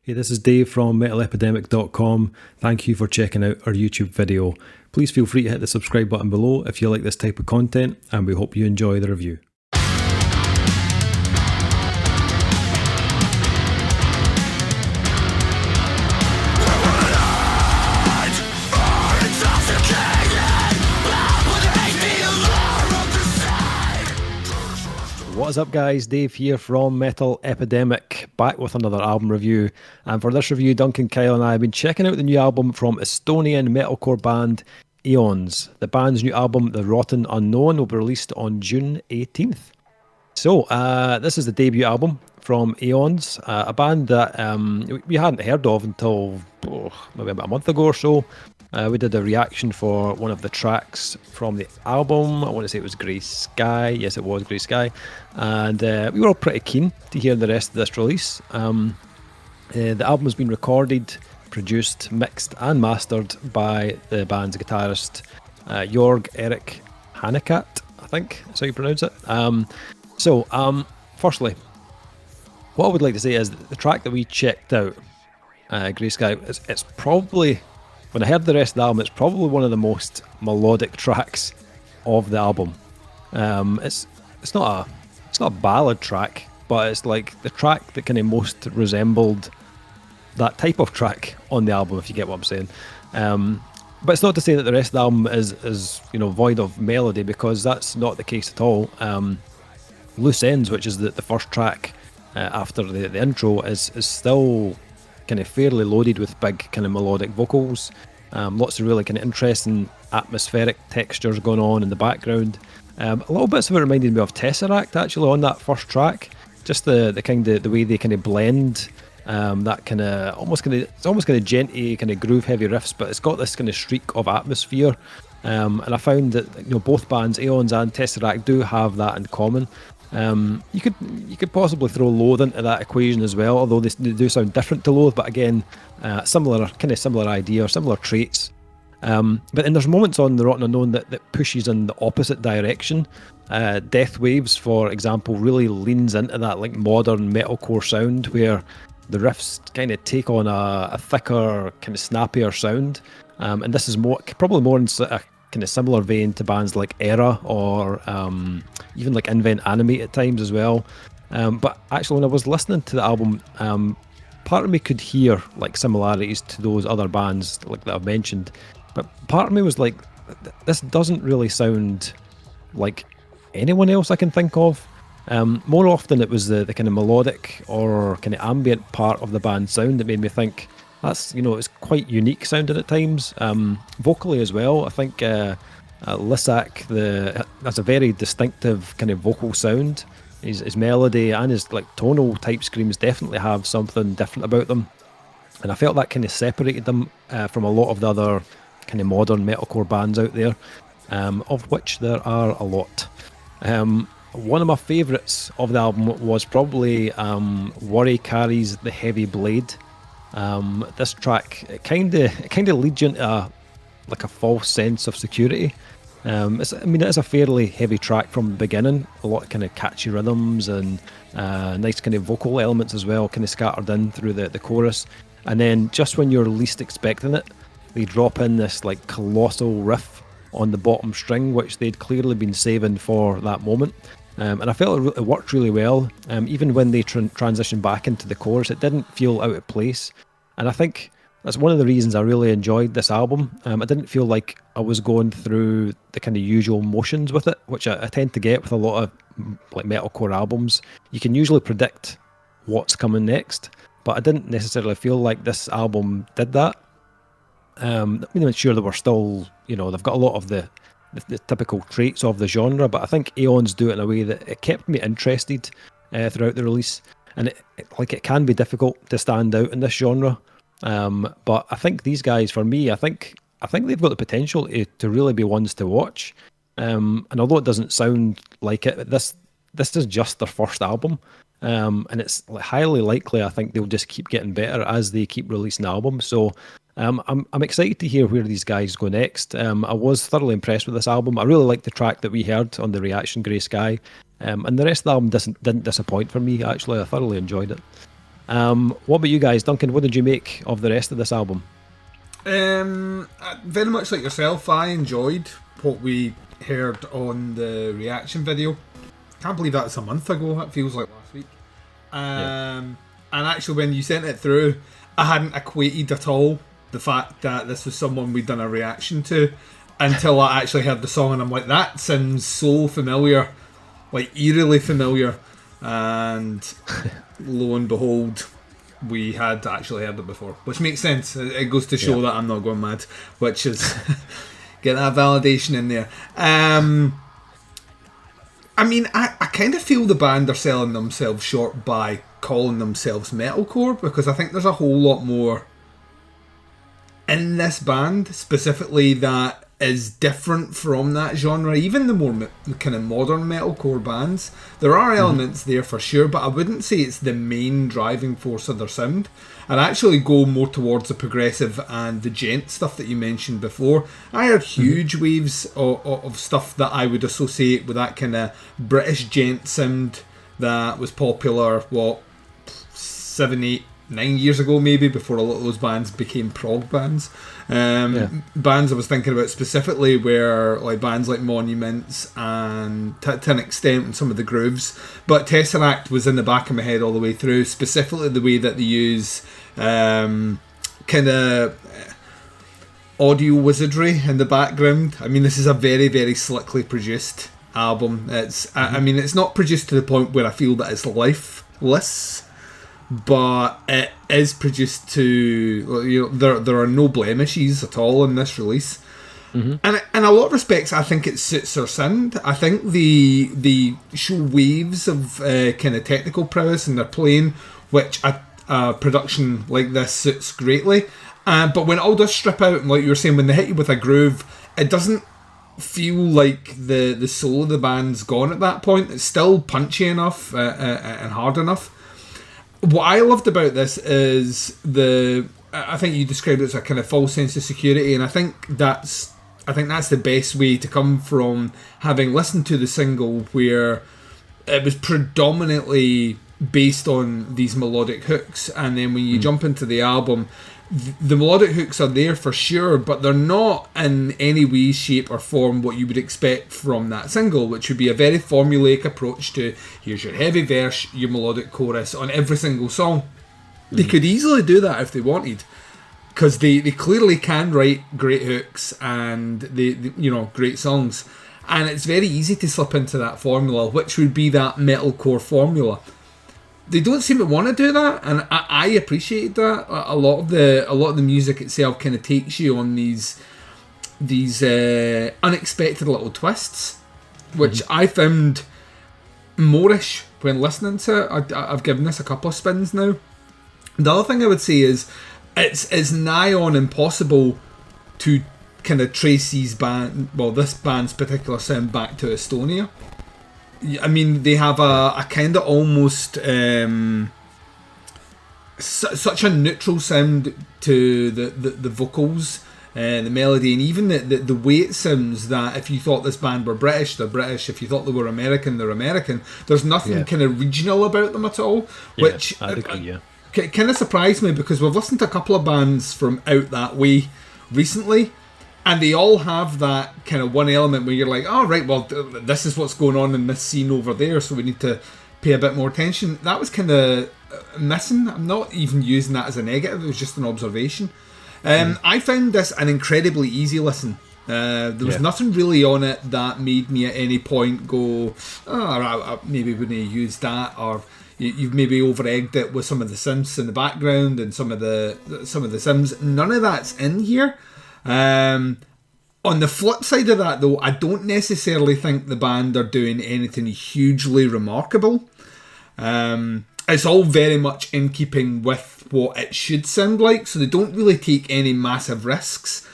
Hey, this is Dave from MetalEpidemic.com. Thank you for checking out our YouTube video. Please feel free to hit the subscribe button below if you like this type of content, and we hope you enjoy the review. What is up guys, Dave here from Metal Epidemic, back with another album review. And for this review, Duncan Kyle and I have been checking out the new album from Estonian metalcore band Aeons. The band's new album, The Rotten Unknown, will be released on June 18th. So, this is the debut album from Aeons, a band that we hadn't heard of until maybe about a month ago or so. We did a reaction for one of the tracks from the album. I want to say it was Grey Sky. Yes, it was Grey Sky. And we were all pretty keen to hear the rest of this release. The album has been recorded, produced, mixed and mastered by the band's guitarist Jörg-Erik, I think that's how you pronounce it. Firstly, what I would like to say is that the track that we checked out, Grey Sky, it's probably... When I heard the rest of the album, it's probably one of the most melodic tracks of the album. It's not a ballad track, but it's like the track that kind of most resembled that type of track on the album, if you get what I'm saying. But it's not to say that the rest of the album is void of melody, because that's not the case at all. Loose Ends, which is the first track after the intro, is still kind of fairly loaded with big kind of melodic vocals, lots of really kind of interesting atmospheric textures going on in the background. A little bits of it reminded me of Tesseract actually on that first track, just the way they kind of blend, that kind of almost kind of djenty kind of groove heavy riffs, but it's got this kind of streak of atmosphere, and I found that both bands, Aeons and Tesseract, do have that in common. You could possibly throw Loathe into that equation as well, although they do sound different to Loathe, but again, similar idea or similar traits. But then there's moments on The Rotten Unknown that pushes in the opposite direction. Death Waves, for example, really leans into that like modern metalcore sound, where the riffs kind of take on a thicker, kind of snappier sound. And this is probably more in a kind of similar vein to bands like Erra or even like Animate at times as well. But actually, when I was listening to the album, part of me could hear like similarities to those other bands like that I've mentioned, but part of me was like, this doesn't really sound like anyone else I can think of. More often it was the kind of melodic or kind of ambient part of the band's sound that made me think that's, it's quite unique sounding at times. Vocally as well, I think Lisak has a very distinctive kind of vocal sound. His melody and his like tonal type screams definitely have something different about them, and I felt that kind of separated them from a lot of the other kind of modern metalcore bands out there, of which there are a lot. One of my favourites of the album was probably Worry Carries the Heavy Blade. This track, it kind of leads you into a false sense of security. It is a fairly heavy track from the beginning, a lot of kind of catchy rhythms and nice kind of vocal elements as well, kind of scattered in through the chorus. And then just when you're least expecting it, they drop in this like colossal riff on the bottom string, which they'd clearly been saving for that moment. And I felt it worked really well. Even when they transitioned back into the chorus, it didn't feel out of place. And I think that's one of the reasons I really enjoyed this album. I didn't feel like I was going through the kind of usual motions with it, which I tend to get with a lot of like metalcore albums. You can usually predict what's coming next, but I didn't necessarily feel like this album did that. I'm sure they were still, they've got a lot of the typical traits of the genre, but I think Aeons do it in a way that it kept me interested throughout the release, and it can be difficult to stand out in this genre, but I think these guys, for me, I think they've got the potential to really be ones to watch, and although it doesn't sound like it, this is just their first album, and it's highly likely I think they'll just keep getting better as they keep releasing albums. So I'm excited to hear where these guys go next. I was thoroughly impressed with this album. I really liked the track that we heard on the reaction, Grey Sky, and the rest of the album didn't disappoint for me. Actually, I thoroughly enjoyed it. What about you guys, Duncan? What did you make of the rest of this album? Very much like yourself, I enjoyed what we heard on the reaction video. Can't believe that was a month ago. It feels like last week. And actually, when you sent it through, I hadn't equated at all the fact that this was someone we'd done a reaction to until I actually heard the song, and I'm like, that sounds so familiar, like eerily familiar. And lo and behold, we had actually heard it before, which makes sense. It goes to show that I'm not going mad, which is get that validation in there. I mean, I kind of feel the band are selling themselves short by calling themselves metalcore, because I think there's a whole lot more in this band specifically that is different from that genre. Even the more kind of modern metalcore bands, there are elements there for sure, but I wouldn't say it's the main driving force of their sound. I'd actually go more towards the progressive and the Djent stuff that you mentioned before. I heard huge waves of stuff that I would associate with that kind of British Djent sound that was popular, 7, 8, 9 years ago maybe, before a lot of those bands became prog bands. Bands I was thinking about specifically were like bands like Monuments and to an extent and some of the Grooves, but Tesseract was in the back of my head all the way through, specifically the way that they use kind of audio wizardry in the background. I mean, this is a very, very slickly produced album. It's I mean, it's not produced to the point where I feel that it's lifeless, but it is produced to, you know, there are no blemishes at all in this release. And in a lot of respects, I think it suits their sound. I think they show waves of kind of technical prowess in their playing, which a production like this suits greatly. But when it all does strip out, and like you were saying, when they hit you with a groove, it doesn't feel like the soul of the band's gone at that point. It's still punchy enough and hard enough. What I loved about this is I think you described it as a kind of false sense of security, and I think that's the best way to come from having listened to the single, where it was predominantly based on these melodic hooks, and then when you jump into the album, the melodic hooks are there for sure, but they're not in any way, shape or form what you would expect from that single, which would be a very formulaic approach to, here's your heavy verse, your melodic chorus on every single song. They could easily do that if they wanted, because they clearly can write great hooks and they you know, great songs, and it's very easy to slip into that formula, which would be that metalcore formula. They don't seem to want to do that, and I appreciate that. A lot of the music itself kind of takes you on these unexpected little twists, which I found moreish when listening to it. I've given this a couple of spins now. The other thing I would say is it's nigh on impossible to kind of trace this band's particular sound back to Estonia. I mean, they have a kind of almost such a neutral sound to the vocals, the melody, and even the way it sounds, that if you thought this band were British, they're British. If you thought they were American, they're American. There's nothing kind of regional about them at all, which kind of surprised me, because we've listened to a couple of bands from out that way recently, and they all have that kind of one element where you're like, oh, right, well, this is what's going on in this scene over there, so we need to pay a bit more attention. That was kind of missing. I'm not even using that as a negative, it was just an observation. I found this an incredibly easy listen. There was nothing really on it that made me at any point go, I maybe wouldn't have used that, or you've maybe over-egged it with some of the synths in the background and some of the sims. None of that's in here. On the flip side of that, though, I don't necessarily think the band are doing anything hugely remarkable. It's all very much in keeping with what it should sound like, so they don't really take any massive risks.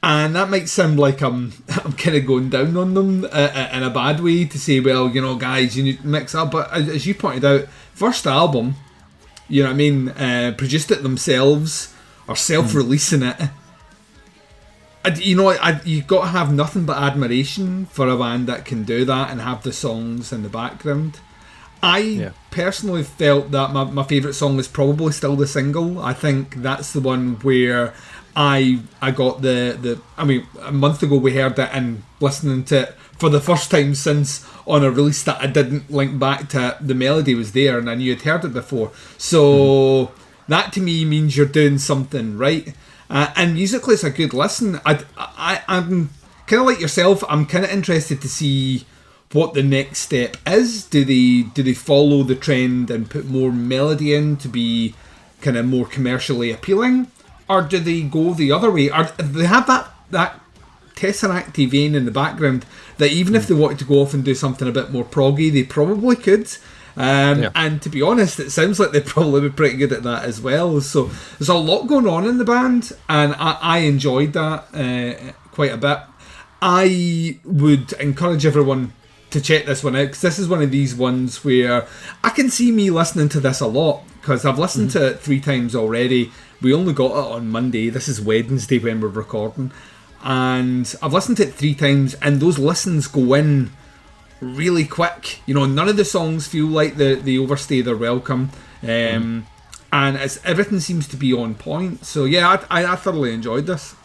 And that might sound like I'm kind of going down on them in a bad way, to say, well, you know, guys, you need to mix up. But as you pointed out, first album, you know what I mean, produced it themselves, or self-releasing it. You know, you've got to have nothing but admiration for a band that can do that and have the songs in the background. I personally felt that my favourite song is probably still the single. I think that's the one where I got the I mean, a month ago we heard it, and listening to it for the first time since on a release that I didn't link back to, the melody was there and I knew I'd heard it before. So that to me means you're doing something right. And musically it's a good listen. I'm kind of like yourself, I'm kind of interested to see what the next step is. Do they follow the trend and put more melody in to be kind of more commercially appealing? Or do they go the other way? Or do they have that Tesseract vein in the background that even if they wanted to go off and do something a bit more proggy, they probably could. And to be honest, it sounds like they'd probably be pretty good at that as well. So there's a lot going on in the band, and I enjoyed that quite a bit. I would encourage everyone to check this one out, because this is one of these ones where I can see me listening to this a lot, because I've listened to it 3 times already. We only got it on Monday. This is Wednesday when we're recording. And I've listened to it 3 times, and those listens go in really quick. You know, none of the songs feel like they overstay their welcome. And everything seems to be on point. So yeah, I thoroughly enjoyed this.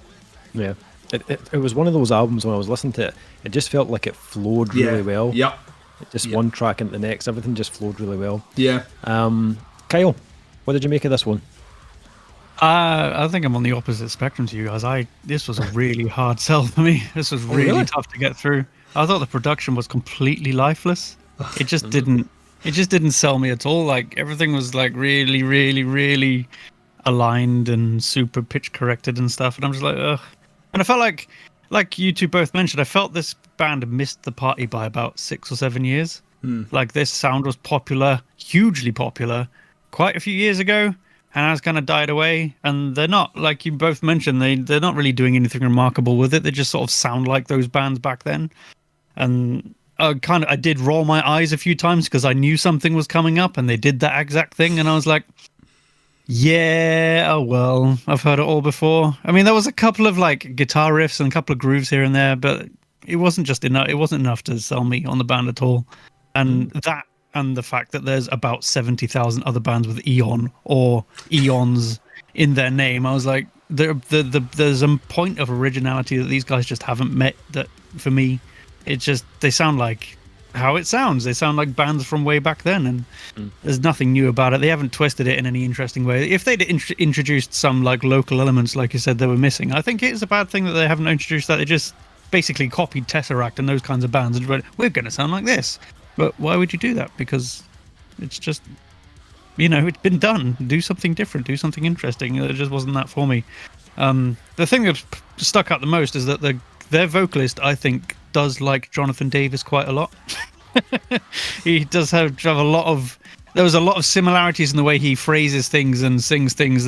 Yeah. It was one of those albums when I was listening to it, it just felt like it flowed really well. Yep. Just one track into the next, everything just flowed really well. Yeah. Kyle, what did you make of this one? I think I'm on the opposite spectrum to you guys. This was a really hard sell for me. This was really tough to get through. I thought the production was completely lifeless. It just didn't sell me at all. Like, everything was like really, really, really aligned and super pitch corrected and stuff. And I'm just like, ugh. And I felt like you two both mentioned, I felt this band missed the party by about 6 or 7 years. Like, this sound was popular, hugely popular, quite a few years ago, and has kind of died away. And they're not, like you both mentioned, they're not really doing anything remarkable with it. They just sort of sound like those bands back then. And I did roll my eyes a few times because I knew something was coming up, and they did that exact thing, and I was like, yeah, oh well, I've heard it all before. I mean, there was a couple of like guitar riffs and a couple of grooves here and there, but it wasn't just enough. It wasn't enough to sell me on the band at all. And that, and the fact that there's about 70,000 other bands with Eon or Aeons in their name, I was like, there's a point of originality that these guys just haven't met. That for me, it's just, they sound like how it sounds. They sound like bands from way back then, and there's nothing new about it. They haven't twisted it in any interesting way. If they'd introduced some like local elements, like you said, they were missing, I think it's a bad thing that they haven't introduced that. They just basically copied Tesseract and those kinds of bands and went, we're going to sound like this. But why would you do that? Because it's just, you know, it's been done. Do something different, do something interesting. It just wasn't that for me. The thing that stuck out the most is that their vocalist, I think, does like Jonathan Davis quite a lot. He does have a lot of, there was a lot of similarities in the way he phrases things and sings things,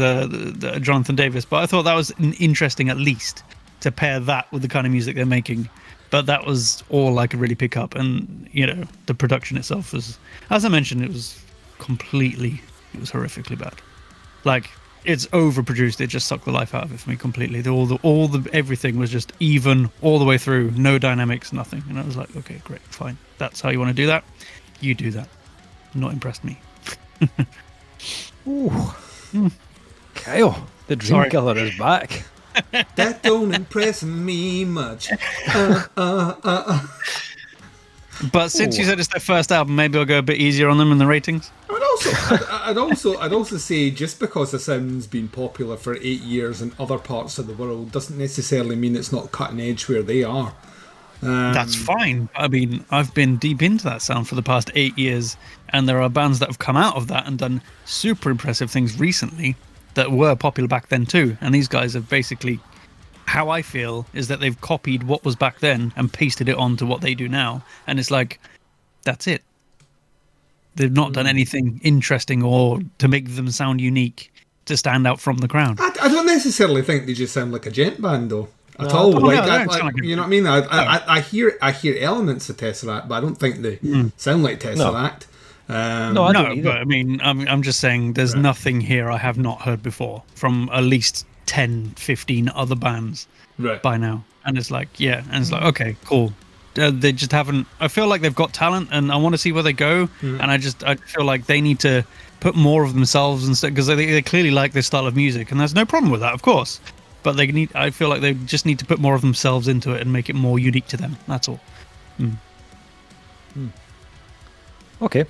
Jonathan Davis, but I thought that was interesting, at least to pair that with the kind of music they're making. But that was all I could really pick up. And, you know, the production itself was, as I mentioned, it was horrifically bad. Like, it's overproduced. It just sucked the life out of it for me completely. Everything was just even all the way through. No dynamics, nothing. And I was like, okay, great, fine. That's how you want to do that. You do that. Not impressed me. Ooh. Kyle, the dream killer is back. That don't impress me much. But since you said it's their first album, maybe I'll go a bit easier on them in the ratings. I'd also say, just because the sound's been popular for 8 years in other parts of the world doesn't necessarily mean it's not cutting edge where they are. That's fine. I mean, I've been deep into that sound for the past 8 years, and there are bands that have come out of that and done super impressive things recently that were popular back then too. And these guys have basically, how I feel is that they've copied what was back then and pasted it onto what they do now. And it's like, that's it. They've not done anything interesting or to make them sound unique to stand out from the crowd. I don't necessarily think they just sound like a Djent band though. At all. You know what I mean? I hear elements of Tesseract, but I don't think they sound like Tesseract. But I mean, I'm just saying there's nothing here I have not heard before from at least 10, 15 other bands by now. And it's like, okay, cool. they just haven't. I feel like they've got talent, and I want to see where they go. And I feel like they need to put more of themselves instead, because they clearly like this style of music, and there's no problem with that, of course. But I feel like they just need to put more of themselves into it and make it more unique to them. That's all. Okay.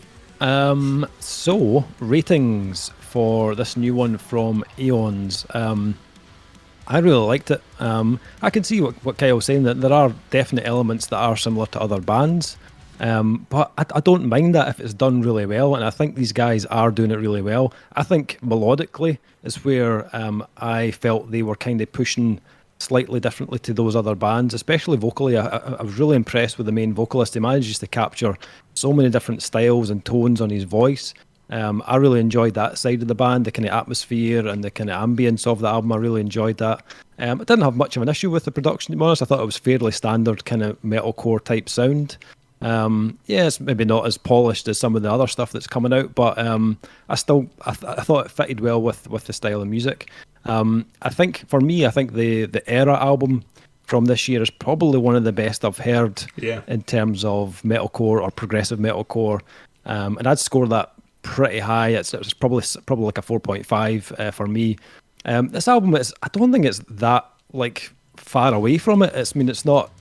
So ratings for this new one from Aeons. I really liked it. I can see what Kyle's saying, that there are definite elements that are similar to other bands. But I don't mind that if it's done really well, and I think these guys are doing it really well. I think melodically is where I felt they were kind of pushing slightly differently to those other bands, especially vocally. I was really impressed with the main vocalist. He manages to capture so many different styles and tones on his voice. I really enjoyed that side of the band, the kind of atmosphere and the kind of ambience of the album. I really enjoyed that. I didn't have much of an issue with the production, to be honest. I thought it was fairly standard kind of metalcore type sound. Yeah, it's maybe not as polished as some of the other stuff that's coming out, but I thought it fitted well with the style of music. I think for me, the Erra album from this year is probably one of the best I've heard in terms of metalcore or progressive metalcore, and I'd score that pretty high. It's probably like a 4.5 for me. This album I don't think it's that like far away from it. It's not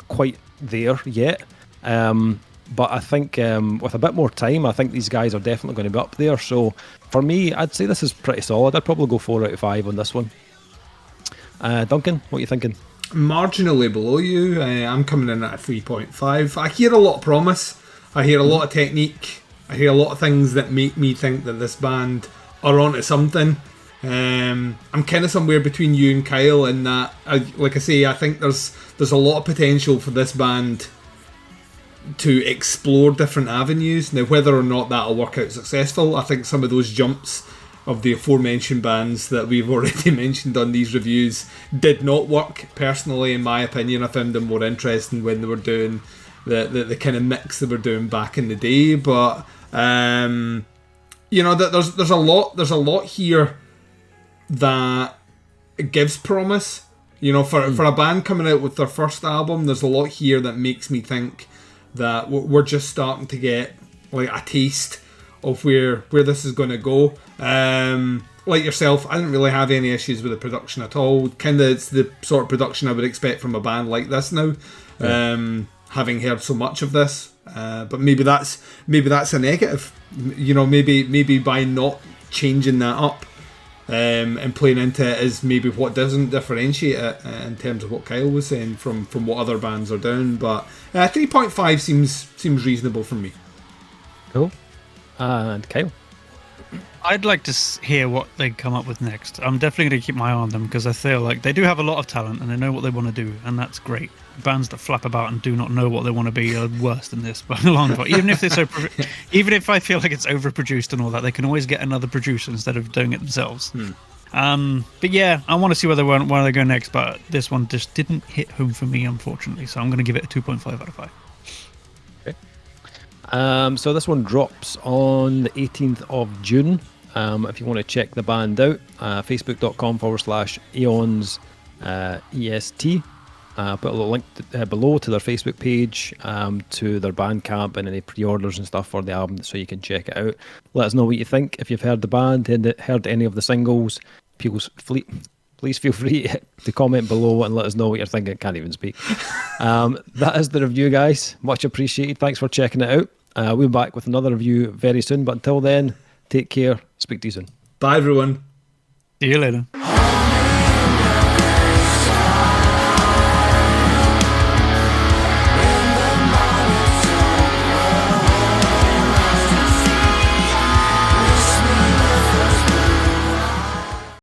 quite there yet. But I think with a bit more time, I think these guys are definitely going to be up there. So for me, I'd say this is pretty solid. I'd probably go 4 out of 5 on this one. Duncan, what are you thinking? Marginally below you. I'm coming in at a 3.5. I hear a lot of promise. I hear a lot of technique. I hear a lot of things that make me think that this band are onto something. I'm kind of somewhere between you and Kyle in that, like I say, I think there's a lot of potential for this band to explore different avenues. Now, whether or not that'll work out successful, I think some of those jumps of the aforementioned bands that we've already mentioned on these reviews did not work. Personally, in my opinion, I found them more interesting when they were doing the kind of mix they were doing back in the day. But you know, that there's a lot here that gives promise. You know, for a band coming out with their first album, there's a lot here that makes me think that we're just starting to get like a taste of where this is going to go. Like yourself, I didn't really have any issues with the production at all. Kind of, it's the sort of production I would expect from a band like this now. Having heard so much of this, but maybe that's a negative. You know, maybe by not changing that up and playing into it is maybe what doesn't differentiate it in terms of what Kyle was saying from what other bands are doing. But 3.5 seems reasonable for me. Cool. And Kyle? I'd like to hear what they come up with next. I'm definitely going to keep my eye on them because I feel like they do have a lot of talent and they know what they want to do, and that's great. Bands that flap about and do not know what they want to be are worse than this by a long way. Even if they're even if I feel like it's overproduced and all that, they can always get another producer instead of doing it themselves. But yeah, I want to see where they go next. But this one just didn't hit home for me, unfortunately. So I'm going to give it a 2.5 out of 5. Okay. So this one drops on the 18th of June. If you want to check the band out, facebook.com/Aeons EST. Put a little link below to their Facebook page, to their Bandcamp and any pre-orders and stuff for the album, so you can check it out. Let us know what you think. If you've heard the band, heard any of the singles, please feel free to comment below and let us know what you're thinking. Can't even speak. That is the review, guys. Much appreciated. Thanks for checking it out. We'll be back with another review very soon, but until then, take care. Speak to you soon. Bye, everyone. See you later.